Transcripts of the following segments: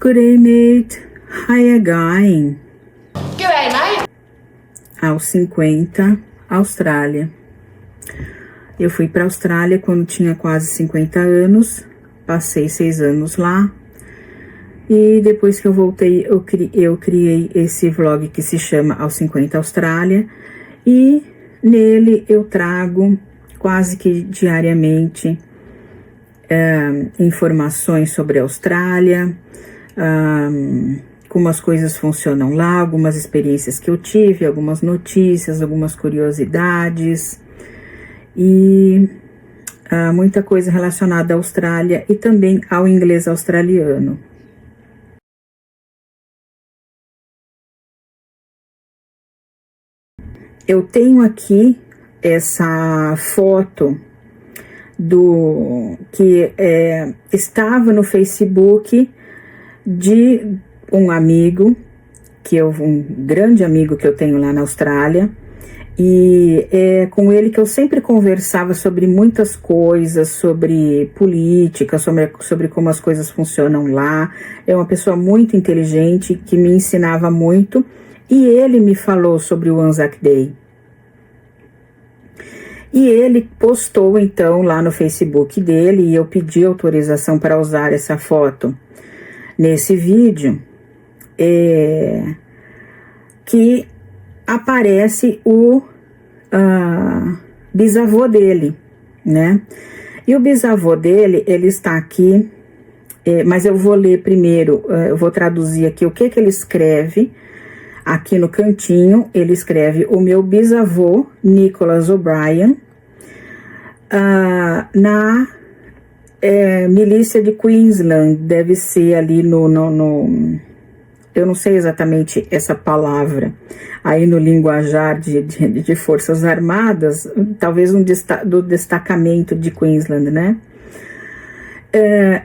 Good day, mate. How you going? Good day, mate. Aos 50, Austrália. Eu fui para a Austrália quando tinha quase 50 anos. Passei 6 anos lá. E depois que eu voltei, eu criei esse vlog que se chama Aos 50 Austrália. E nele eu trago quase que diariamente informações sobre a Austrália, como as coisas funcionam lá, algumas experiências que eu tive, algumas notícias, algumas curiosidades e muita coisa relacionada à Austrália e também ao inglês australiano. Eu tenho aqui essa foto que estava no Facebook de um amigo, um grande amigo que eu tenho lá na Austrália, e é com ele que eu sempre conversava sobre muitas coisas, sobre política, sobre como as coisas funcionam lá. É uma pessoa muito inteligente que me ensinava muito, e ele me falou sobre o Anzac Day. E ele postou então lá no Facebook dele, e eu pedi autorização para usar essa foto nesse vídeo, que aparece o bisavô dele, né? E o bisavô dele, ele está aqui, mas eu vou ler primeiro, eu vou traduzir aqui o que ele escreve. Aqui no cantinho, ele escreve: o meu bisavô, Nicholas O'Brien, na milícia de Queensland, deve ser ali eu não sei exatamente essa palavra, aí no linguajar de Forças Armadas, talvez do destacamento de Queensland, né?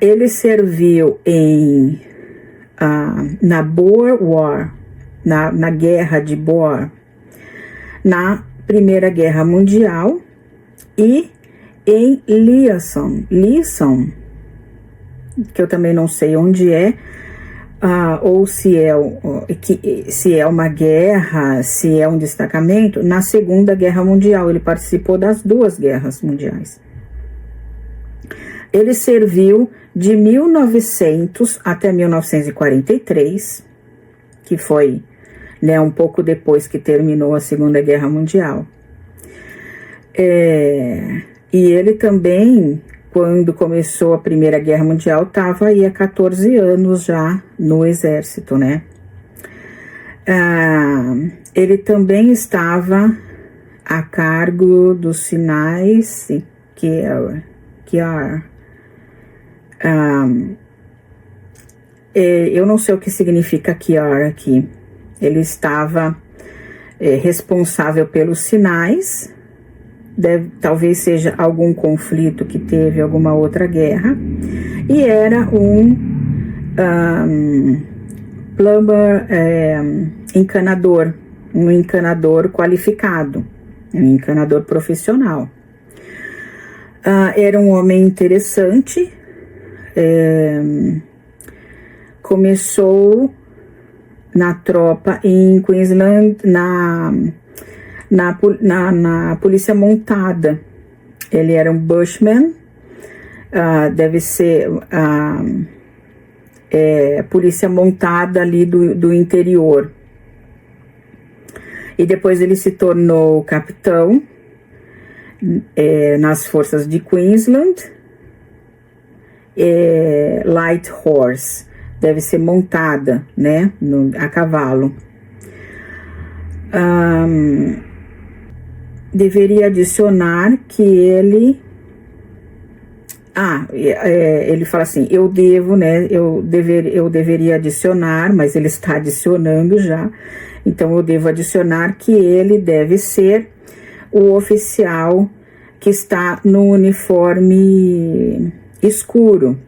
Ele serviu na Boer War, na Guerra de Boer, na Primeira Guerra Mundial, e em Leeson, que eu também não sei onde é, ou se é uma guerra, se é um destacamento, na Segunda Guerra Mundial. Ele participou das 2 guerras mundiais. Ele serviu de 1900 até 1943, que foi, né, um pouco depois que terminou a Segunda Guerra Mundial. E ele também, quando começou a Primeira Guerra Mundial, estava aí há 14 anos já no exército, né? Ele também estava a cargo dos sinais eu não sei o que significa Kiar aqui. Ele estava responsável pelos sinais. Talvez seja algum conflito que teve, alguma outra guerra, e era um plumber, encanador, um encanador qualificado, um encanador profissional. Era um homem interessante, começou na tropa em Queensland, na polícia montada. Ele era um bushman, deve ser polícia montada ali do interior. E depois ele se tornou capitão nas forças de Queensland. Light horse, deve ser montada, né, a cavalo. Deveria adicionar que ele ele fala assim, eu deveria adicionar, mas ele está adicionando já, então eu devo adicionar que ele deve ser o oficial que está no uniforme escuro,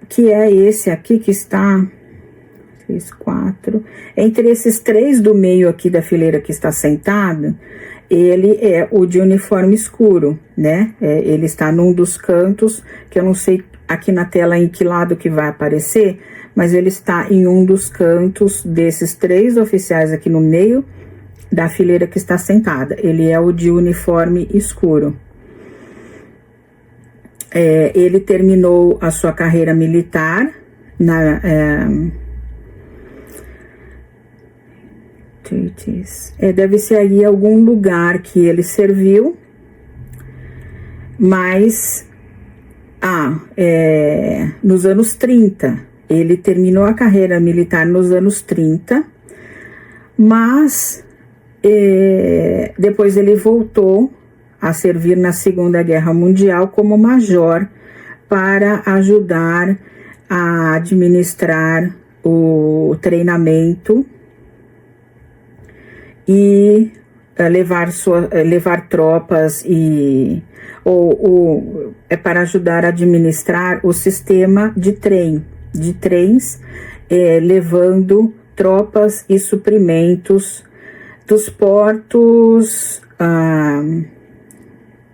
que é esse aqui que está 3, 4, entre esses 3 do meio aqui da fileira que está sentado, ele é o de uniforme escuro, né? Ele está num dos cantos, que eu não sei aqui na tela em que lado que vai aparecer, mas ele está em um dos cantos desses 3 oficiais aqui no meio da fileira que está sentada. Ele é o de uniforme escuro. Ele terminou a sua carreira militar deve ser aí algum lugar que ele serviu, mas nos anos 30. Ele terminou a carreira militar nos anos 30, mas depois ele voltou a servir na Segunda Guerra Mundial como major para ajudar a administrar o treinamento e levar tropas para ajudar a administrar o sistema de trens, levando tropas e suprimentos dos portos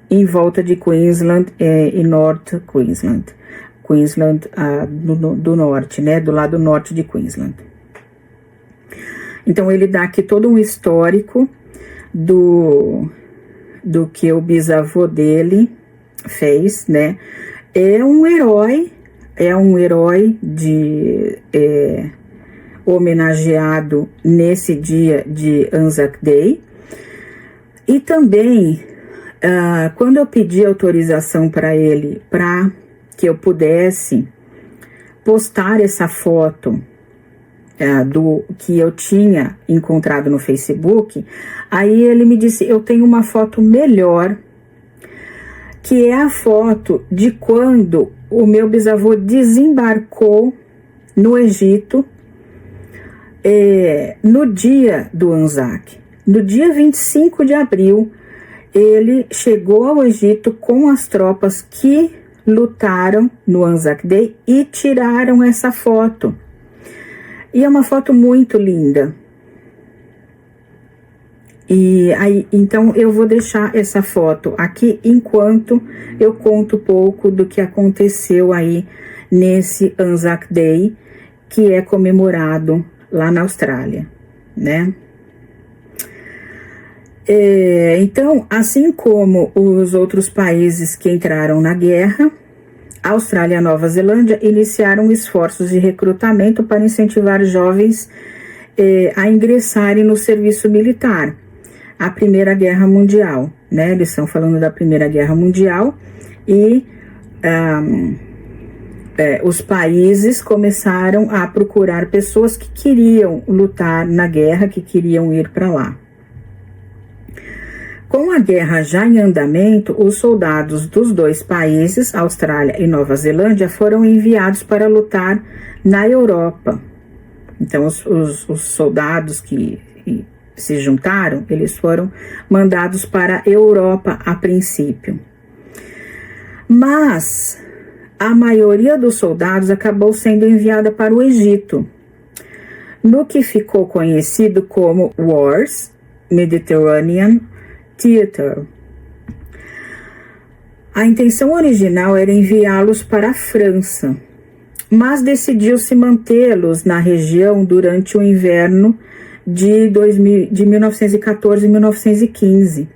em volta de Queensland e North Queensland, do norte, né, do lado norte de Queensland. Então ele dá aqui todo um histórico do que o bisavô dele fez, né? É um herói homenageado nesse dia de Anzac Day. E também, quando eu pedi autorização para ele, para que eu pudesse postar essa foto do que eu tinha encontrado no Facebook, aí ele me disse, eu tenho uma foto melhor, que é a foto de quando o meu bisavô desembarcou no Egito no dia do Anzac. No dia 25 de abril, ele chegou ao Egito com as tropas que lutaram no Anzac Day e tiraram essa foto. E é uma foto muito linda. E aí, então eu vou deixar essa foto aqui enquanto eu conto um pouco do que aconteceu aí nesse Anzac Day, que é comemorado lá na Austrália, né? Então, assim como os outros países que entraram na guerra, a Austrália e a Nova Zelândia iniciaram esforços de recrutamento para incentivar jovens a ingressarem no serviço militar. A Primeira Guerra Mundial, né? Eles estão falando da Primeira Guerra Mundial e os países começaram a procurar pessoas que queriam lutar na guerra, que queriam ir para lá. Com a guerra já em andamento, os soldados dos 2 países, Austrália e Nova Zelândia, foram enviados para lutar na Europa. Então, os soldados que se juntaram, eles foram mandados para a Europa a princípio. Mas a maioria dos soldados acabou sendo enviada para o Egito, no que ficou conhecido como Wars Mediterranean Theater. A intenção original era enviá-los para a França, mas decidiu-se mantê-los na região durante o inverno de 1914 e 1915.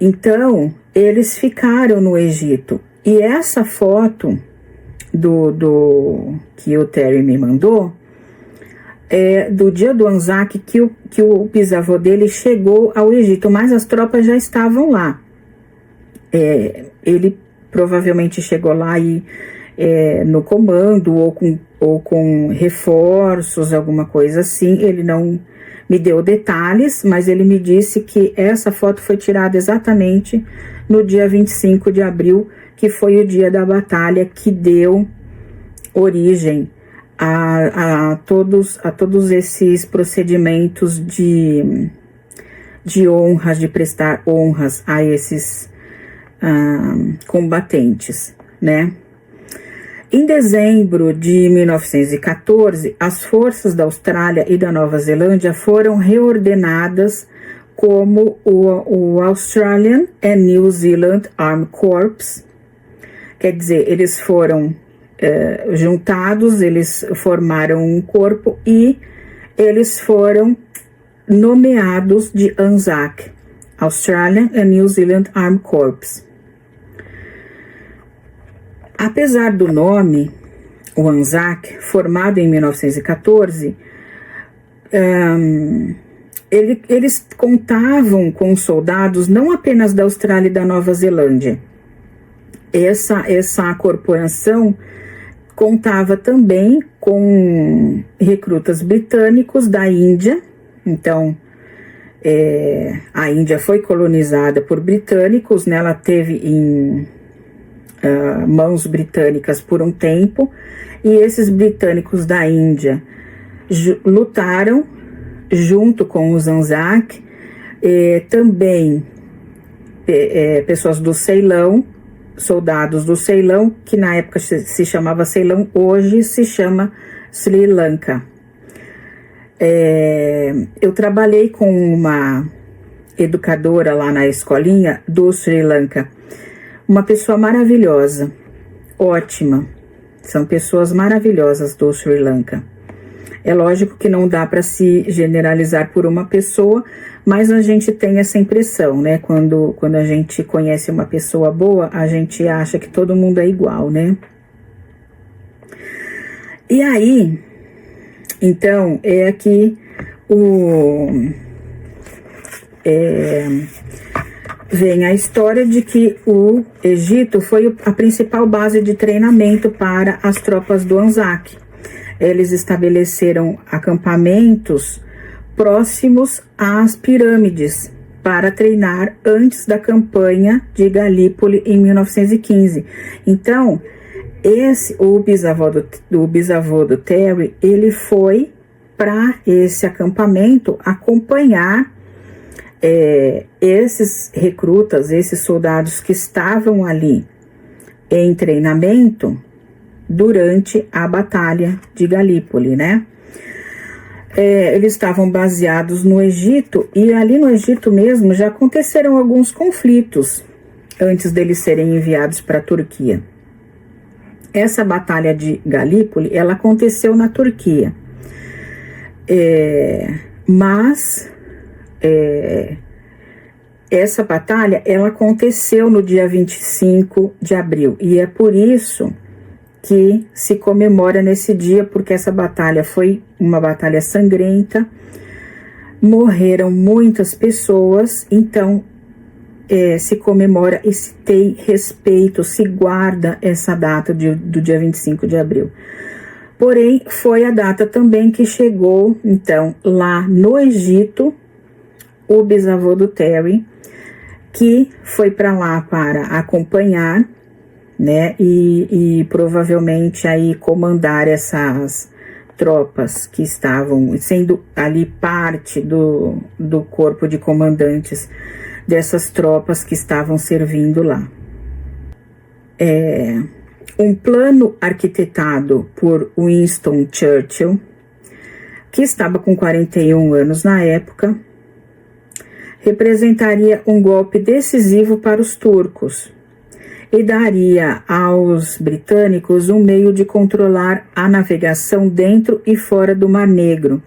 Então, eles ficaram no Egito. E essa foto que o Terry me mandou do dia do Anzac, que o bisavô dele chegou ao Egito, mas as tropas já estavam lá. Ele provavelmente chegou lá no comando ou com reforços, alguma coisa assim. Ele não me deu detalhes, mas ele me disse que essa foto foi tirada exatamente no dia 25 de abril, que foi o dia da batalha que deu origem a todos esses procedimentos de honras, de prestar honras a esses combatentes, né? Em dezembro de 1914, as forças da Austrália e da Nova Zelândia foram reordenadas como o Australian and New Zealand Armed Corps, Quer dizer, eles foram juntados, eles formaram um corpo e eles foram nomeados de ANZAC, Australian and New Zealand Armed Corps. Apesar do nome, o ANZAC, formado em 1914, eles contavam com soldados não apenas da Austrália e da Nova Zelândia. Essa corporação contava também com recrutas britânicos da Índia. Então, a Índia foi colonizada por britânicos, né? Ela teve em mãos britânicas por um tempo, e esses britânicos da Índia lutaram junto com os ANZAC, também pessoas do Ceilão, soldados do Ceilão, que na época se chamava Ceilão, hoje se chama Sri Lanka. Eu trabalhei com uma educadora lá na escolinha do Sri Lanka, uma pessoa maravilhosa, ótima, são pessoas maravilhosas do Sri Lanka. É lógico que não dá para se generalizar por uma pessoa, mas a gente tem essa impressão, né? Quando a gente conhece uma pessoa boa, a gente acha que todo mundo é igual, né? E aí, então, aqui vem a história de que o Egito foi a principal base de treinamento para as tropas do ANZAC. Eles estabeleceram acampamentos próximos às pirâmides para treinar antes da campanha de Galípoli em 1915. Então, o bisavô do Terry, ele foi para esse acampamento acompanhar esses recrutas, esses soldados que estavam ali em treinamento durante a Batalha de Galípoli, né? Eles estavam baseados no Egito, e ali no Egito mesmo já aconteceram alguns conflitos antes deles serem enviados para a Turquia. Essa Batalha de Galípoli, ela aconteceu na Turquia, mas essa batalha, ela aconteceu no dia 25 de abril, e é por isso que se comemora nesse dia, porque essa batalha foi uma batalha sangrenta, morreram muitas pessoas, então se comemora e se tem respeito, se guarda essa data do dia 25 de abril. Porém, foi a data também que chegou, então, lá no Egito, o bisavô do Terry, que foi para lá para acompanhar, né, e provavelmente aí comandar essas tropas que estavam sendo ali parte do corpo de comandantes dessas tropas que estavam servindo lá. Um plano arquitetado por Winston Churchill, que estava com 41 anos na época, representaria um golpe decisivo para os turcos e daria aos britânicos um meio de controlar a navegação dentro e fora do Mar Negro.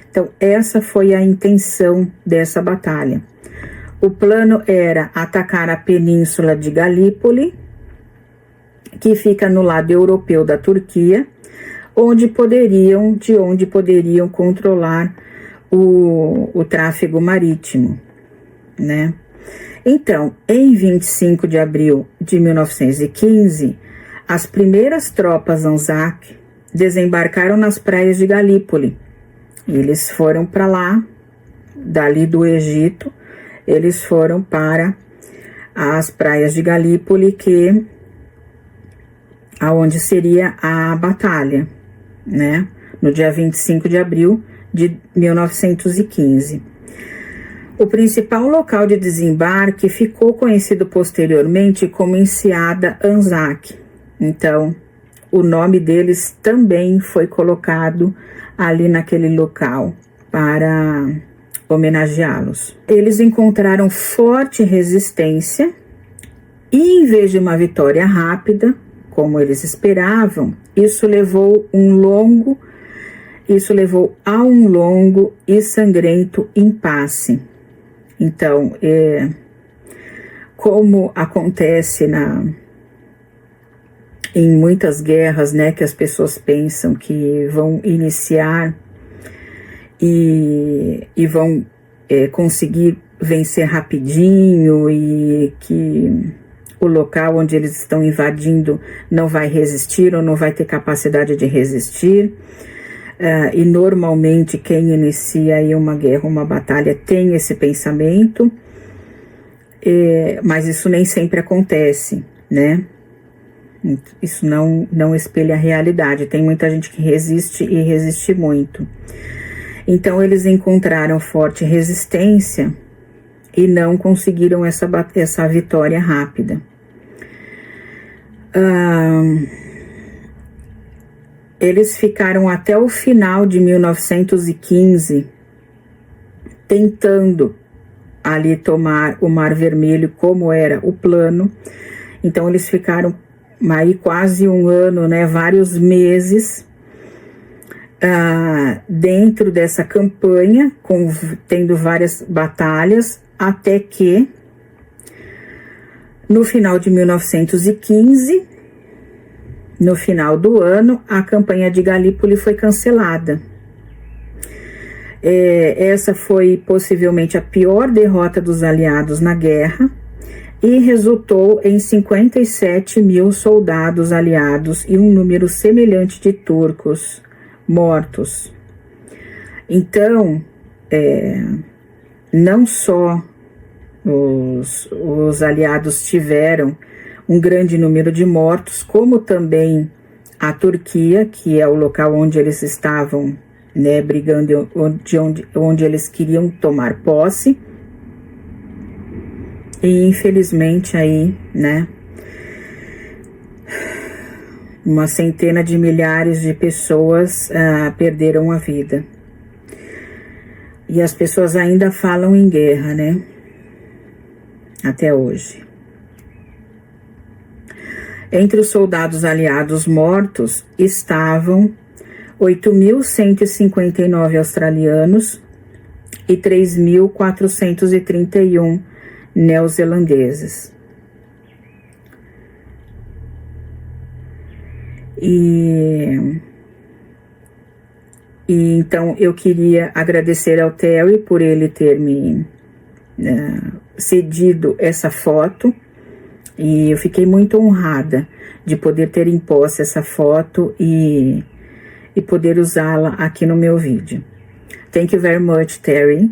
Então, essa foi a intenção dessa batalha. O plano era atacar a península de Galípoli, que fica no lado europeu da Turquia, de onde poderiam controlar o tráfego marítimo, né? Então, em 25 de abril de 1915, as primeiras tropas ANZAC desembarcaram nas praias de Galípoli. Eles foram para lá, dali do Egito, eles foram para as praias de Galípoli, aonde seria a batalha, né? No dia 25 de abril de 1915. O principal local de desembarque ficou conhecido posteriormente como Enseada ANZAC. Então, o nome deles também foi colocado ali naquele local para homenageá-los. Eles encontraram forte resistência E em vez de uma vitória rápida, como eles esperavam, isso levou a um longo e sangrento impasse. Então, como acontece em muitas guerras, né, que as pessoas pensam que vão iniciar e vão conseguir vencer rapidinho e que o local onde eles estão invadindo não vai resistir ou não vai ter capacidade de resistir. E normalmente quem inicia aí uma guerra, uma batalha, tem esse pensamento, mas isso nem sempre acontece, né? Isso não espelha a realidade. Tem muita gente que resiste e resiste muito. Então eles encontraram forte resistência e não conseguiram essa vitória rápida. Eles ficaram até o final de 1915 tentando ali tomar o Mar Vermelho, como era o plano. Então eles ficaram aí quase um ano, né, vários meses dentro dessa campanha, tendo várias batalhas, até que no final de 1915, no final do ano, a campanha de Galípoli foi cancelada. Essa foi possivelmente a pior derrota dos aliados na guerra e resultou em 57 mil soldados aliados e um número semelhante de turcos mortos. Então, não só os aliados tiveram um grande número de mortos, como também a Turquia, que é o local onde eles estavam, né, brigando, onde eles queriam tomar posse. E infelizmente aí, né, uma centena de milhares de pessoas perderam a vida. E as pessoas ainda falam em guerra, né, até hoje. Entre os soldados aliados mortos estavam 8.159 australianos e 3.431 neozelandeses. E então eu queria agradecer ao Terry por ele ter me cedido essa foto. E eu fiquei muito honrada de poder ter em posse essa foto e poder usá-la aqui no meu vídeo. Thank you very much, Terry.